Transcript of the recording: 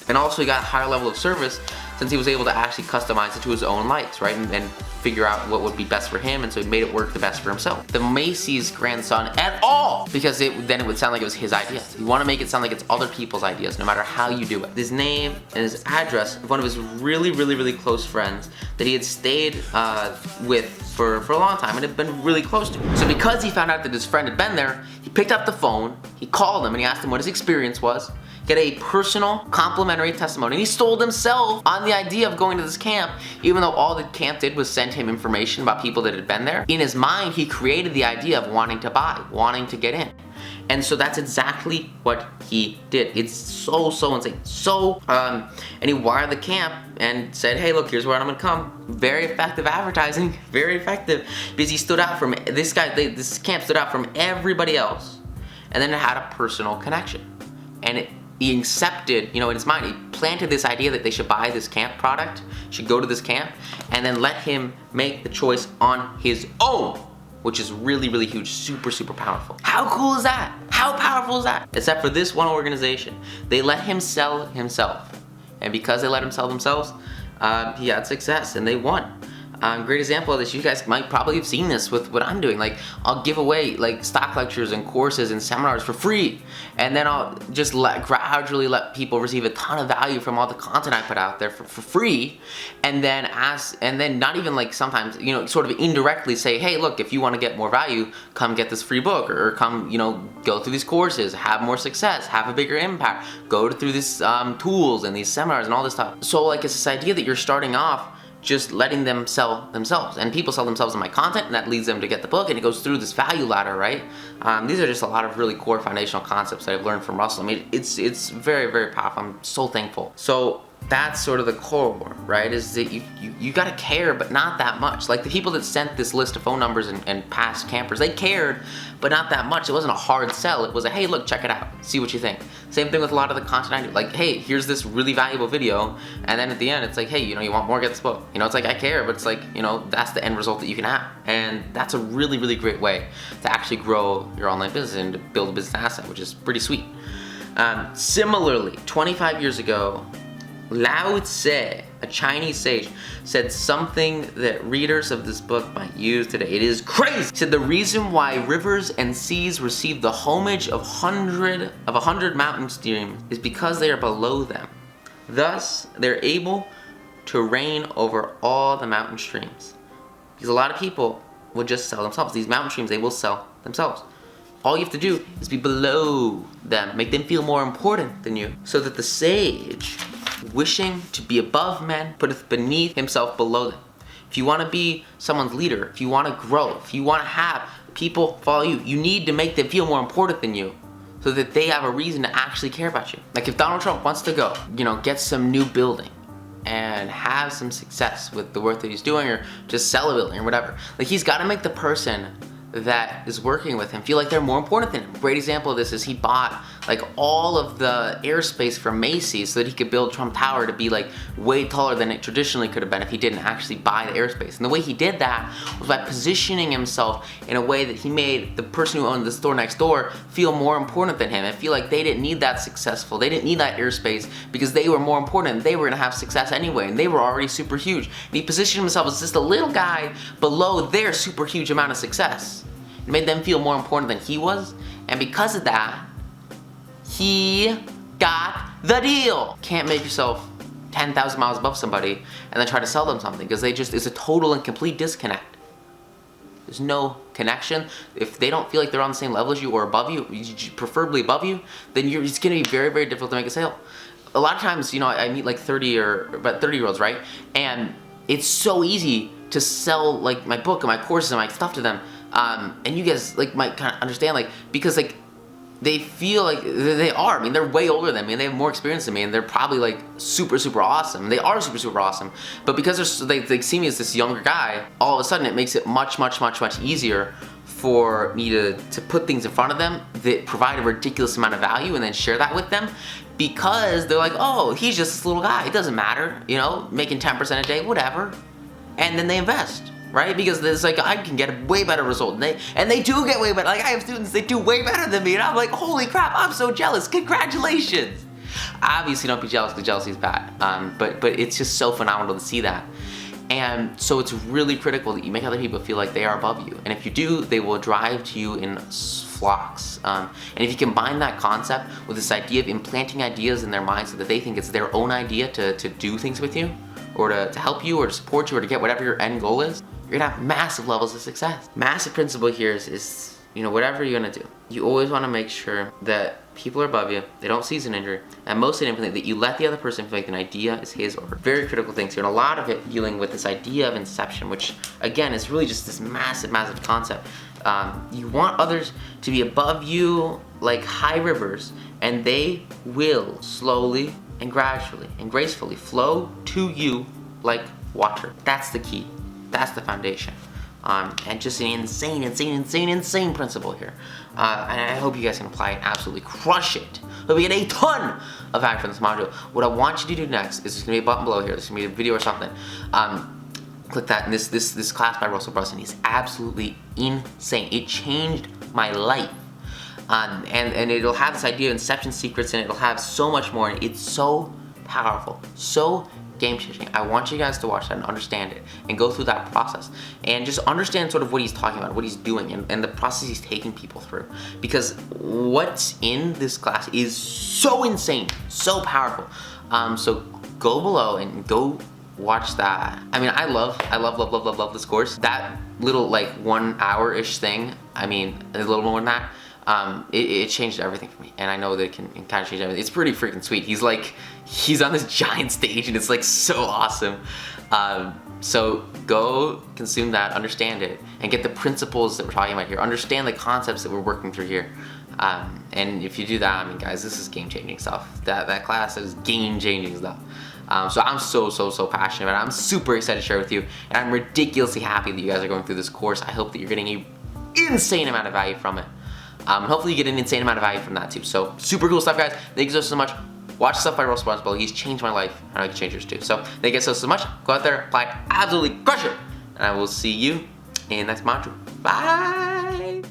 And also he got a higher level of service since he was able to actually customize it to his own likes, right? And figure out what would be best for him, and so he made it work the best for himself. The Macy's grandson at all, because then it would sound like it was his idea. You want to make it sound like it's other people's ideas, no matter how you do it. His name and his address of one of his really close friends that he had stayed with for a long time and had been really close to. So because he found out that his friend had been there, he picked up the phone, he called him, and he asked him what his experience was. Get a personal, complimentary testimony. And he sold himself on the idea of going to this camp, even though all the camp did was send him information about people that had been there. In his mind, he created the idea of wanting to buy, wanting to get in. And so that's exactly what he did. It's so insane. And he wired the camp and said, hey, look, here's where I'm gonna come. Very effective advertising, very effective. Because he stood out from, this camp stood out from everybody else. And then it had a personal connection. And he accepted, in his mind, he planted this idea that they should buy this camp product, should go to this camp, and then let him make the choice on his own, which is really huge, super powerful. How cool is that? How powerful is that? Except for this one organization, they let him sell himself. And because they let him sell themselves, he had success and they won. Great example of this, you guys might probably have seen this with what I'm doing. Like, I'll give away like stock lectures and courses and seminars for free, and then I'll just gradually let people receive a ton of value from all the content I put out there for free, and then not even like sometimes, sort of indirectly say, hey, look, if you want to get more value, come get this free book, or come, go through these courses, have more success, have a bigger impact, go through these tools and these seminars and all this stuff. So like, it's this idea that you're starting off just letting them sell themselves, and people sell themselves in my content, and that leads them to get the book, and it goes through this value ladder, right? These are just a lot of really core foundational concepts that I've learned from Russell. I mean, it's very powerful. I'm so thankful. So that's sort of the core, right? Is that you gotta care, but not that much. Like the people that sent this list of phone numbers and past campers, they cared, but not that much. It wasn't a hard sell. It was a, hey, look, check it out, see what you think. Same thing with a lot of the content I do. Like, hey, here's this really valuable video, and then at the end, it's like, hey, you want more, get this book. It's like, I care, but it's like, that's the end result that you can have. And that's a really great way to actually grow your online business and to build a business asset, which is pretty sweet. Similarly, 25 years ago, Lao Tse, a Chinese sage, said something that readers of this book might use today. It is crazy. He said the reason why rivers and seas receive the homage of 100 mountain streams is because they are below them. Thus, they're able to reign over all the mountain streams. Because a lot of people will just sell themselves. These mountain streams, they will sell themselves. All you have to do is be below them, make them feel more important than you, so that the sage, wishing to be above men, putteth beneath himself below them. If you want to be someone's leader, if you want to grow, if you want to have people follow you, you need to make them feel more important than you, so that they have a reason to actually care about you. Like if Donald Trump wants to go, get some new building and have some success with the work that he's doing, or just sell a building or whatever, like he's got to make the person that is working with him feel like they're more important than him. Great example of this is he bought like all of the airspace from Macy's so that he could build Trump Tower to be like way taller than it traditionally could have been if he didn't actually buy the airspace. And the way he did that was by positioning himself in a way that he made the person who owned the store next door feel more important than him and feel like they didn't need that they didn't need that airspace because they were more important and they were gonna have success anyway, and they were already super huge. And he positioned himself as just a little guy below their super huge amount of success. It made them feel more important than he was, and because of that, he got the deal. Can't make yourself 10,000 miles above somebody and then try to sell them something, because it's a total and complete disconnect. There's no connection. If they don't feel like they're on the same level as you or above you, preferably above you, then it's gonna be very difficult to make a sale. A lot of times, I meet like 30-year-olds, right? And it's so easy to sell like my book and my courses and my stuff to them. And you guys like might kind of understand, like, because like they feel like they are. I mean, they're way older than me and they have more experience than me, and they're probably like super awesome. They are super awesome. But because they see me as this younger guy, all of a sudden it makes it much easier for me to put things in front of them that provide a ridiculous amount of value and then share that with them, because they're like, oh, he's just this little guy. It doesn't matter, making 10% a day, whatever. And then they invest. Right? Because it's like, I can get a way better result. And they do get way better. Like, I have students, they do way better than me. And I'm like, holy crap, I'm so jealous. Congratulations. Obviously, don't be jealous because jealousy is bad. But it's just so phenomenal to see that. And so it's really critical that you make other people feel like they are above you. And if you do, they will drive to you in flocks. And if you combine that concept with this idea of implanting ideas in their minds so that they think it's their own idea to do things with you, or to help you, or to support you, or to get whatever your end goal is, you're gonna have massive levels of success. Massive principle here is you know, whatever you're gonna do, you always wanna make sure that people are above you, they don't seize an injury, and most importantly, that you let the other person feel like an idea is his or her. Very critical things here, and a lot of it dealing with this idea of inception, which again is really just this massive, massive concept. You want others to be above you like high rivers, and they will slowly and gradually and gracefully flow to you like water. That's the key. That's the foundation. And just an insane principle here. And I hope you guys can apply it and absolutely crush it. Hope you get a ton of value from this module. What I want you to do next is there's gonna be a button below here. There's gonna be a video or something. Click that, and this class by Russell Brunson is absolutely insane. It changed my life. And it'll have this idea of inception secrets, and it'll have so much more. And it's so powerful, so game-changing. I want you guys to watch that and understand it and go through that process and just understand sort of what he's talking about, what he's doing, and the process he's taking people through. Because what's in this class is so insane, so powerful. So go below and go watch that. I mean, I love this course. That little like 1 hour-ish thing, I mean, a little more than that, it changed everything for me, and I know that it can kind of change everything. It's pretty freaking sweet. He's on this giant stage, and it's like so awesome. So go consume that, understand it, and get the principles that we're talking about here. Understand the concepts that we're working through here. And if you do that, I mean, guys, this is game-changing stuff. That class is game-changing stuff. So I'm so passionate about it. I'm super excited to share with you, and I'm ridiculously happy that you guys are going through this course. I hope that you're getting an insane amount of value from it. Hopefully you get an insane amount of value from that too. So super cool stuff, guys. Thank you so much. Watch stuff by Russell Brunson. He's changed my life. I know you can change yours too. So thank you so much. Go out there, apply it, absolutely crush it. And I will see you in the next module. Bye.